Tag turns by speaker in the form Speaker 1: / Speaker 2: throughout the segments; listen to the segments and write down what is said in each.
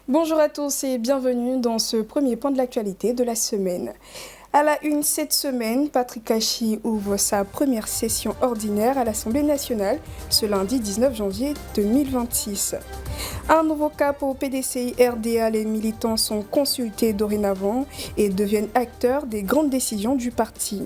Speaker 1: Bonjour à tous et bienvenue dans ce premier point de l'actualité de la semaine. À la une cette semaine, Patrick Achi ouvre sa première session ordinaire à l'Assemblée nationale ce lundi 19 janvier 2026. Un nouveau cap au PDCI RDA, les militants sont consultés dorénavant et deviennent acteurs des grandes décisions du parti.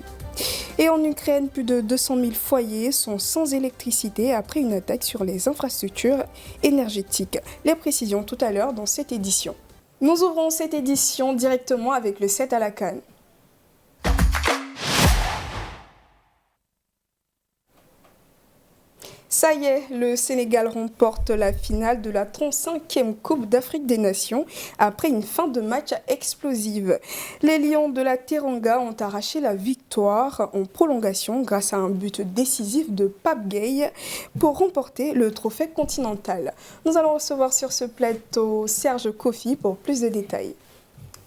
Speaker 1: Et en Ukraine, plus de 200 000 foyers sont sans électricité après une attaque sur les infrastructures énergétiques. Les précisions tout à l'heure dans cette édition. Nous ouvrons cette édition directement avec le 7 à la CAN. Ça y est, le Sénégal remporte la finale de la 35e Coupe d'Afrique des Nations après une fin de match explosive. Les Lions de la Teranga ont arraché la victoire en prolongation grâce à un but décisif de Pape Gueye pour remporter le trophée continental. Nous allons recevoir sur ce plateau Serge Kofi pour plus de détails.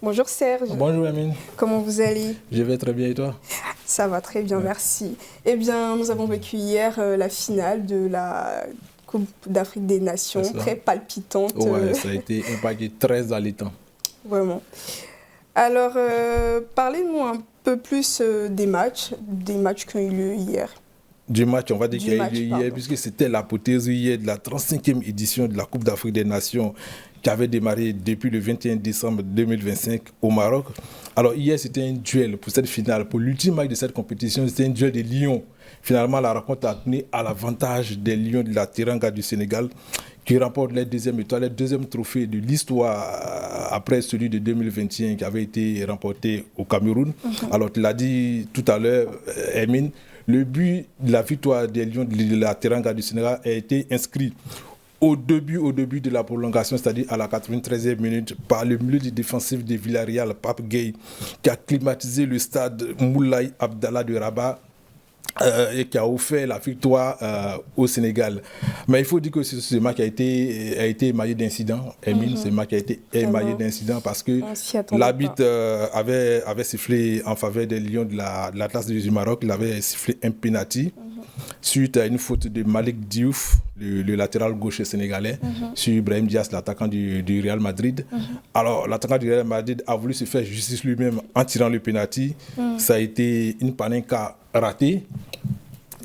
Speaker 1: Bonjour Serge.
Speaker 2: Bonjour Amine.
Speaker 1: Comment vous allez?
Speaker 2: Je vais très bien et toi?
Speaker 1: Ça va très bien, merci. Eh bien, nous avons vécu hier la finale de la Coupe d'Afrique des Nations, très palpitante.
Speaker 2: Ouais, ça a été un paquet très alléchant.
Speaker 1: Vraiment. Alors, parlez-nous un peu plus des matchs qui ont eu lieu hier.
Speaker 2: Du match, on va dire qu'il y a eu lieu hier, puisque c'était l'apothéose hier de la 35e édition de la Coupe d'Afrique des Nations qui avait démarré depuis le 21 décembre 2025 au Maroc. Alors hier, c'était un duel pour cette finale. Pour l'ultime match de cette compétition, c'était un duel des Lions. Finalement, la rencontre a tenu à l'avantage des Lions de la Teranga du Sénégal qui remportent leur deuxième étoile, leur deuxième trophée de l'histoire après celui de 2021 qui avait été remporté au Cameroun. Alors, tu l'as dit tout à l'heure, Hermine, le but de la victoire des Lions de la Teranga du Sénégal a été inscrit au début de la prolongation, c'est-à-dire à la 93e minute, par le milieu défensif de Villarreal, Pape Gueye, qui a climatisé le stade Moulay Abdallah de Rabat et qui a offert la victoire au Sénégal. Mais il faut dire que ce match a été émaillé d'incidents. Ce match a été émaillé d'incidents parce que l'arbitre avait sifflé en faveur des Lions de l'Atlas du Maroc. Il avait sifflé un penalty suite à une faute de Malik Diouf, le latéral gauche sénégalais, sur Ibrahim Diaz, l'attaquant du Real Madrid. Alors, l'attaquant du Real Madrid a voulu se faire justice lui-même en tirant le penalty. Ça a été une panenka ratée.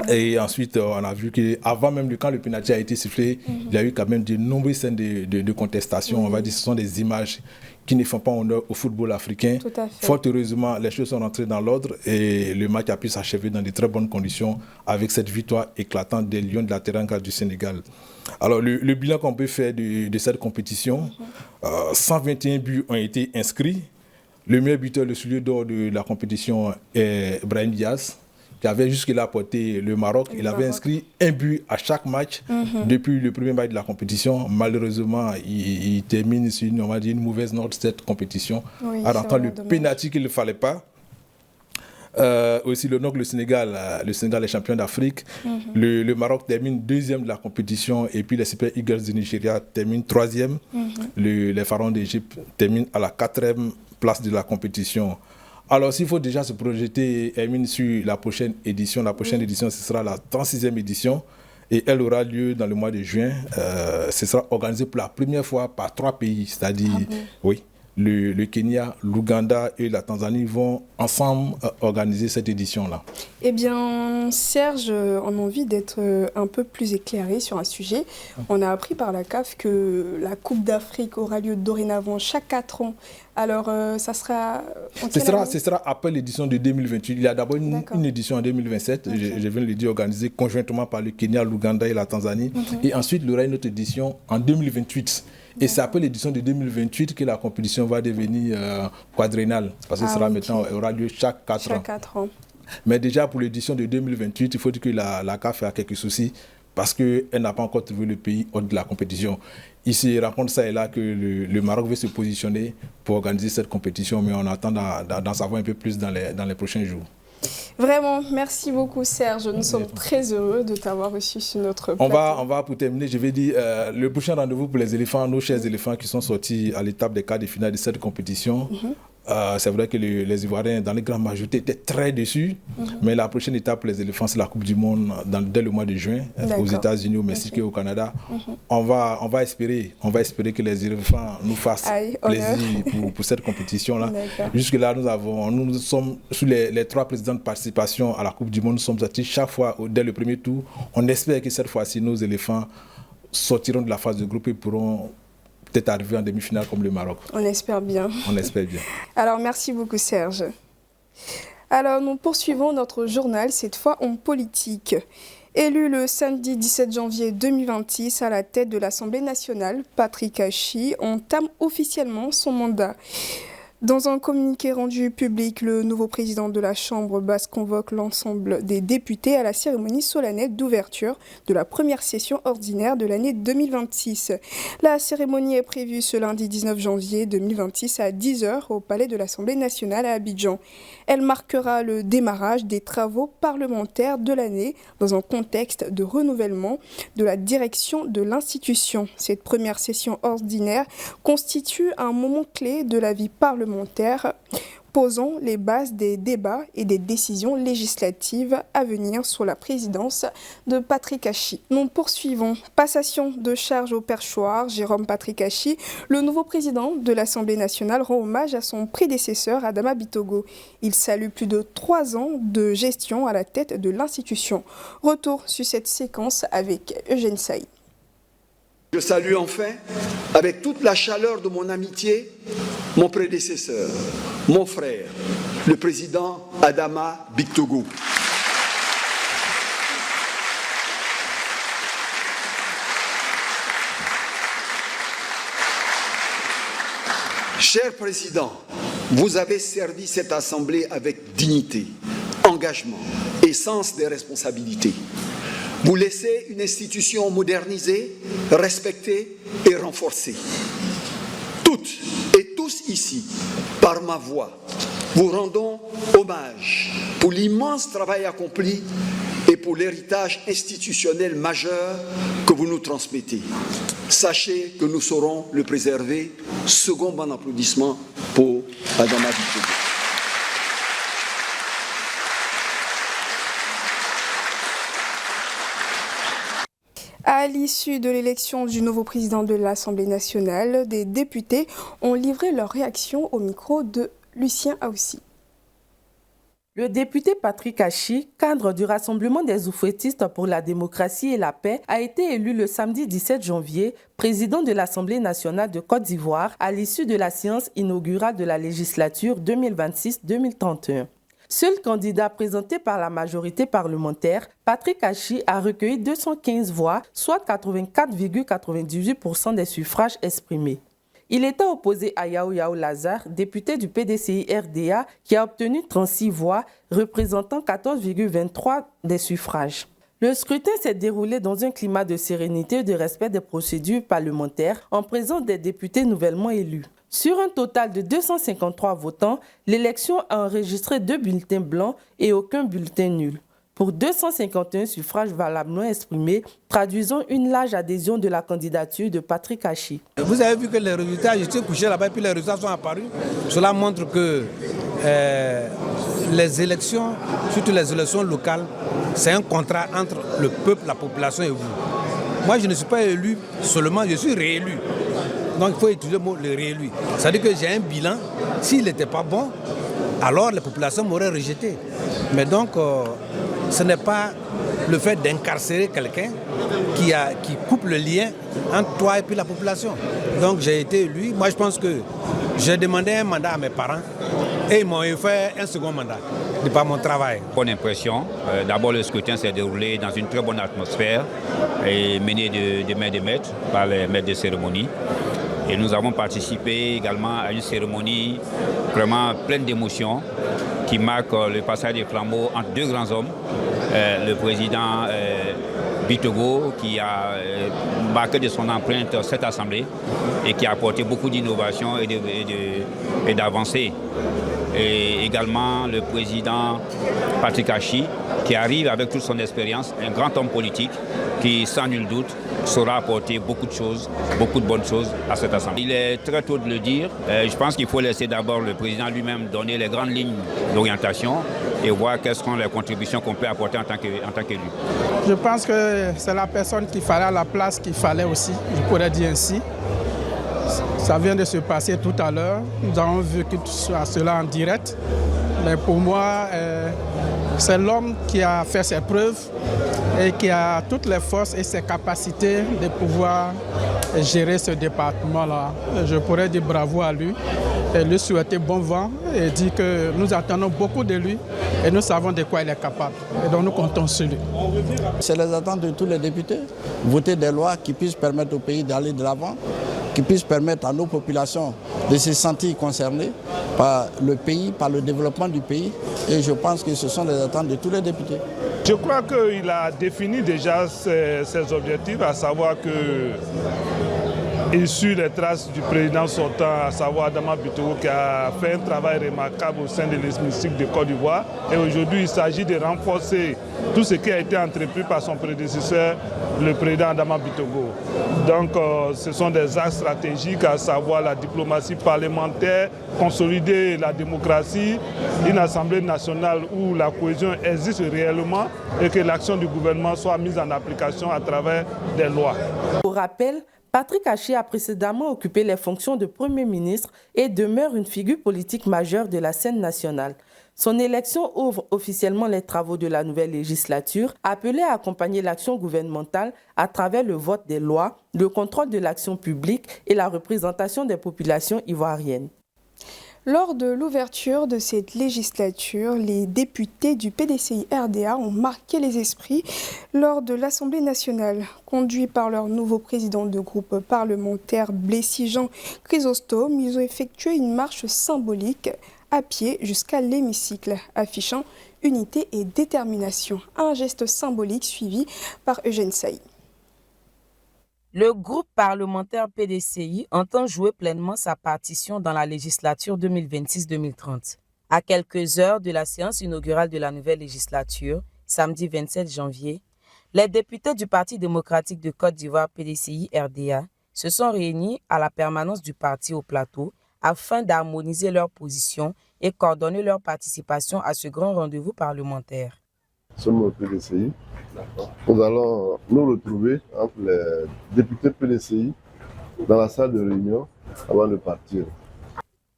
Speaker 2: Et ensuite, on a vu qu'avant même, quand le penalty a été sifflé, il y a eu quand même de nombreuses scènes de contestation. On va dire que ce sont des images qui ne font pas honneur au football africain. Fort heureusement, les choses sont rentrées dans l'ordre et le match a pu s'achever dans de très bonnes conditions avec cette victoire éclatante des Lions de la Teranga du Sénégal. Alors, le bilan qu'on peut faire de cette compétition, 121 buts ont été inscrits. Le meilleur buteur, le soulier d'or de la compétition est Brahim Diaz, qui avait jusque-là porté le Maroc. Il avait inscrit un but à chaque match depuis le premier match de la compétition. Malheureusement, il termine sur une mauvaise note cette compétition, en rentrant le pénalty qu'il ne fallait pas. Aussi, le Sénégal est champion d'Afrique. Le Maroc termine deuxième de la compétition et puis les Super Eagles du Nigeria terminent troisième. Les Pharaons d'Égypte terminent à la 4e place de la compétition. Alors, s'il faut déjà se projeter, Hermine, sur la prochaine édition, édition, ce sera la 36e édition et elle aura lieu dans le mois de juin. Ce sera organisé pour la première fois par 3 pays, c'est-à-dire, le Kenya, l'Ouganda et la Tanzanie vont ensemble organiser cette édition-là.
Speaker 1: Eh bien, Serge, on a envie d'être un peu plus éclairé sur un sujet. On a appris par la CAF que la Coupe d'Afrique aura lieu dorénavant chaque 4 ans. Alors, ça sera...
Speaker 2: Ce sera après l'édition de 2028. Il y a d'abord une édition en 2027, je viens de le dire, organisée conjointement par le Kenya, l'Ouganda et la Tanzanie. Et ensuite, il y aura une autre édition en 2028. Et c'est après l'édition de 2028 que la compétition va devenir quadriennale. Parce que maintenant, elle aura lieu chaque 4 ans. Mais déjà, pour l'édition de 2028, il faut dire que la CAF a quelques soucis parce qu'elle n'a pas encore trouvé le pays hors de la compétition. Il se rencontre ça et là que le Maroc veut se positionner pour organiser cette compétition, mais on attend d'en savoir un peu plus dans les prochains jours.
Speaker 1: Vraiment, merci beaucoup Serge. Nous sommes très heureux de t'avoir reçu sur notre plateau.
Speaker 2: On va pour terminer, je vais dire, le prochain rendez-vous pour les éléphants, nos chers éléphants qui sont sortis à l'étape des quarts de finale de cette compétition. C'est vrai que les Ivoiriens, dans les grandes majorités, étaient très déçus. Mais la prochaine étape pour les éléphants, c'est la Coupe du Monde dès le mois de juin, aux États-Unis, au Mexique et au Canada. On va espérer que les éléphants nous fassent plaisir pour cette compétition-là. Jusque-là, nous sommes sous les 3 présidents de participation à la Coupe du Monde. Nous sommes sortis chaque fois dès le premier tour. On espère que cette fois-ci, nos éléphants sortiront de la phase de groupe et pourront peut-être arriver en demi-finale comme le Maroc.
Speaker 1: On espère bien.
Speaker 2: On espère bien.
Speaker 1: Alors, merci beaucoup, Serge. Alors, nous poursuivons notre journal, cette fois en politique. Élu le samedi 17 janvier 2026 à la tête de l'Assemblée nationale, Patrick Hachi entame officiellement son mandat. Dans un communiqué rendu public, le nouveau président de la Chambre basse convoque l'ensemble des députés à la cérémonie solennelle d'ouverture de la première session ordinaire de l'année 2026. La cérémonie est prévue ce lundi 19 janvier 2026 à 10h au Palais de l'Assemblée nationale à Abidjan. Elle marquera le démarrage des travaux parlementaires de l'année dans un contexte de renouvellement de la direction de l'institution. Cette première session ordinaire constitue un moment clé de la vie parlementaire, posant les bases des débats et des décisions législatives à venir sous la présidence de Patrick Hachi. Nous poursuivons. Passation de charge au perchoir, Jérôme Patrick Hachi, le nouveau président de l'Assemblée nationale, rend hommage à son prédécesseur Adama Bitogo. Il salue plus de 3 ans de gestion à la tête de l'institution. Retour sur cette séquence avec Eugène Saï.
Speaker 3: Je salue enfin, avec toute la chaleur de mon amitié, mon prédécesseur, mon frère, le président Adama Bitogo. Cher président, vous avez servi cette assemblée avec dignité, engagement et sens des responsabilités. Vous laissez une institution modernisée, respectée et renforcée. Toutes et tous ici, par ma voix, vous rendons hommage pour l'immense travail accompli et pour l'héritage institutionnel majeur que vous nous transmettez. Sachez que nous saurons le préserver. Second bon applaudissement pour Adama Bitogo.
Speaker 1: À l'issue de l'élection du nouveau président de l'Assemblée nationale, des députés ont livré leur réaction au micro de Lucien Aoussi.
Speaker 4: Le député Patrick Hachi, cadre du Rassemblement des oufouettistes pour la démocratie et la paix, a été élu le samedi 17 janvier président de l'Assemblée nationale de Côte d'Ivoire à l'issue de la séance inaugurale de la législature 2026-2031. Seul candidat présenté par la majorité parlementaire, Patrick Hachi a recueilli 215 voix, soit 84,98% des suffrages exprimés. Il était opposé à Yao Yao Lazare, député du PDCI-RDA, qui a obtenu 36 voix, représentant 14,23% des suffrages. Le scrutin s'est déroulé dans un climat de sérénité et de respect des procédures parlementaires en présence des députés nouvellement élus. Sur un total de 253 votants, l'élection a enregistré 2 bulletins blancs et aucun bulletin nul. Pour 251 suffrages valablement exprimés, traduisant une large adhésion de la candidature de Patrick Hachi.
Speaker 5: Vous avez vu que les résultats, j'étais couché là-bas et puis les résultats sont apparus. Cela montre que les élections, surtout les élections locales, c'est un contrat entre le peuple, la population et vous. Moi, je ne suis pas élu seulement, je suis réélu. Donc il faut utiliser le mot le réélu. C'est-à-dire que j'ai un bilan, s'il n'était pas bon, alors la population m'aurait rejeté. Mais donc, ce n'est pas le fait d'incarcérer quelqu'un qui coupe le lien entre toi et puis la population. Donc j'ai été élu. Moi je pense que j'ai demandé un mandat à mes parents et ils m'ont fait un second mandat de par mon travail.
Speaker 6: Bonne impression. D'abord le scrutin s'est déroulé dans une très bonne atmosphère et mené de main de maître par les maîtres de cérémonie. Et nous avons participé également à une cérémonie vraiment pleine d'émotions qui marque le passage des flambeaux entre 2 grands hommes. Le président Bitogo qui a marqué de son empreinte cette assemblée et qui a apporté beaucoup d'innovation et d'avancées et également le président Patrick Achi, qui arrive avec toute son expérience, un grand homme politique qui, sans nul doute, saura apporter beaucoup de choses, beaucoup de bonnes choses à cette Assemblée. Il est très tôt de le dire. Je pense qu'il faut laisser d'abord le président lui-même donner les grandes lignes d'orientation et voir quelles sont les contributions qu'on peut apporter en tant qu'élu.
Speaker 7: Je pense que c'est la personne qu'il fallait à la place qu'il fallait aussi, je pourrais dire ainsi. Ça vient de se passer tout à l'heure. Nous avons vu cela en direct. Mais pour moi, c'est l'homme qui a fait ses preuves et qui a toutes les forces et ses capacités de pouvoir gérer ce département-là. Je pourrais dire bravo à lui et lui souhaiter bon vent et dire que nous attendons beaucoup de lui et nous savons de quoi il est capable. Et donc nous comptons sur lui.
Speaker 8: C'est les attentes de tous les députés. Voter des lois qui puissent permettre au pays d'aller de l'avant, qui puissent permettre à nos populations de se sentir concernées par le pays, par le développement du pays. Et je pense que ce sont les attentes de tous les députés.
Speaker 9: Je crois qu'il a défini déjà ses objectifs, à savoir que il suit les traces du président sortant, à savoir Adama Bitoro, qui a fait un travail remarquable au sein de l'hémicycle de Côte d'Ivoire. Et aujourd'hui, il s'agit de renforcer tout ce qui a été entrepris par son prédécesseur, le président Adama Bitoro. Donc, ce sont des axes stratégiques, à savoir la diplomatie parlementaire, consolider la démocratie, une assemblée nationale où la cohésion existe réellement et que l'action du gouvernement soit mise en application à travers des lois.
Speaker 4: Pour rappel, Patrick Achi a précédemment occupé les fonctions de Premier ministre et demeure une figure politique majeure de la scène nationale. Son élection ouvre officiellement les travaux de la nouvelle législature, appelée à accompagner l'action gouvernementale à travers le vote des lois, le contrôle de l'action publique et la représentation des populations ivoiriennes.
Speaker 1: Lors de l'ouverture de cette législature, les députés du PDCI-RDA ont marqué les esprits lors de l'Assemblée nationale. Conduits par leur nouveau président de groupe parlementaire, Blessy-Jean Chrysostome, ils ont effectué une marche symbolique à pied jusqu'à l'hémicycle, affichant unité et détermination. Un geste symbolique suivi par Eugène Saï.
Speaker 10: Le groupe parlementaire PDCI entend jouer pleinement sa partition dans la législature 2026-2030. À quelques heures de la séance inaugurale de la nouvelle législature, samedi 27 janvier, les députés du Parti démocratique de Côte d'Ivoire PDCI-RDA se sont réunis à la permanence du parti au plateau afin d'harmoniser leurs positions et coordonner leur participation à ce grand rendez-vous parlementaire.
Speaker 11: Sommes au PDCI. Nous allons nous retrouver entre les députés PDCI dans la salle de réunion avant de partir.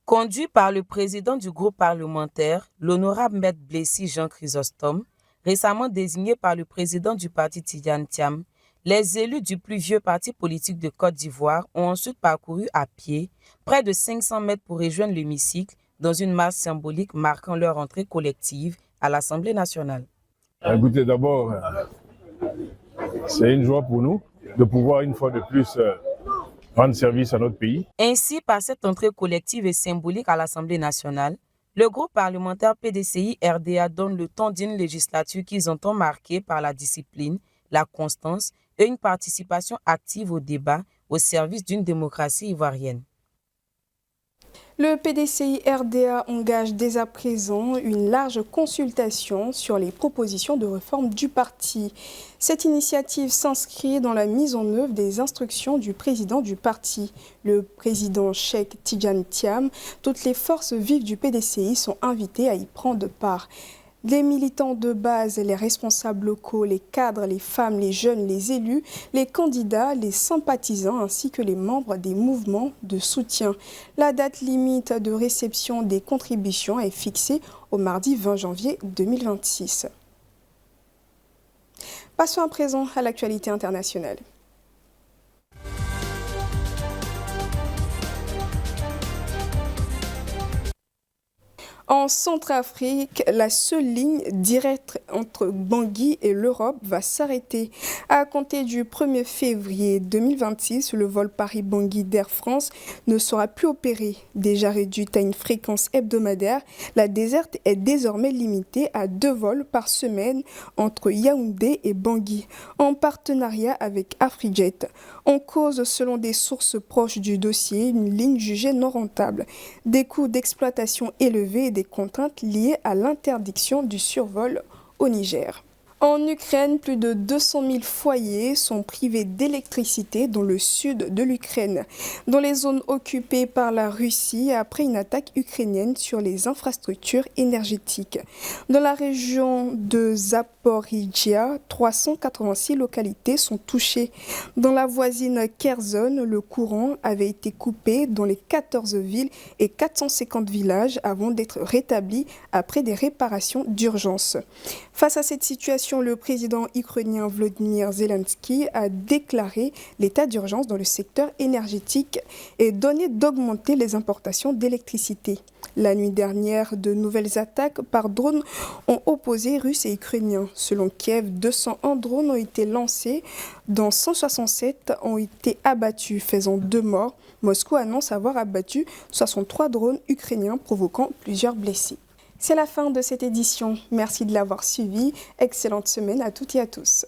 Speaker 10: Conduit par le président du groupe parlementaire, l'honorable maître Blessy-Jean Chrysostome, récemment désigné par le président du parti Tidjane Thiam, les élus du plus vieux parti politique de Côte d'Ivoire ont ensuite parcouru à pied près de 500 mètres pour rejoindre l'hémicycle dans une marche symbolique marquant leur entrée collective à l'Assemblée nationale.
Speaker 12: Écoutez, d'abord, c'est une joie pour nous de pouvoir une fois de plus rendre service à notre pays.
Speaker 10: Ainsi, par cette entrée collective et symbolique à l'Assemblée nationale, le groupe parlementaire PDCI-RDA donne le temps d'une législature qu'ils entendent marquée par la discipline, la constance et une participation active au débat au service d'une démocratie ivoirienne.
Speaker 1: Le PDCI-RDA engage dès à présent une large consultation sur les propositions de réforme du parti. Cette initiative s'inscrit dans la mise en œuvre des instructions du président du parti, le président Cheikh Tidjane Thiam. Toutes les forces vives du PDCI sont invitées à y prendre part. Les militants de base, les responsables locaux, les cadres, les femmes, les jeunes, les élus, les candidats, les sympathisants ainsi que les membres des mouvements de soutien. La date limite de réception des contributions est fixée au mardi 20 janvier 2026. Passons à présent à l'actualité internationale. En Centrafrique, la seule ligne directe entre Bangui et l'Europe va s'arrêter. À compter du 1er février 2026, le vol Paris-Bangui d'Air France ne sera plus opéré. Déjà réduite à une fréquence hebdomadaire, la desserte est désormais limitée à 2 vols par semaine entre Yaoundé et Bangui, en partenariat avec Afrijet. En cause, selon des sources proches du dossier, une ligne jugée non rentable, des coûts d'exploitation élevés et des contraintes liées à l'interdiction du survol au Niger. En Ukraine, plus de 200 000 foyers sont privés d'électricité dans le sud de l'Ukraine, dans les zones occupées par la Russie après une attaque ukrainienne sur les infrastructures énergétiques. Dans la région de Zaporizhia, 386 localités sont touchées. Dans la voisine Kherson, le courant avait été coupé dans les 14 villes et 450 villages avant d'être rétabli après des réparations d'urgence. Face à cette situation, le président ukrainien Volodymyr Zelensky a déclaré l'état d'urgence dans le secteur énergétique et donné d'augmenter les importations d'électricité. La nuit dernière, de nouvelles attaques par drones ont opposé Russes et Ukrainiens. Selon Kiev, 201 drones ont été lancés, dont 167 ont été abattus, faisant 2 morts. Moscou annonce avoir abattu 63 drones ukrainiens, provoquant plusieurs blessés. C'est la fin de cette édition. Merci de l'avoir suivi. Excellente semaine à toutes et à tous.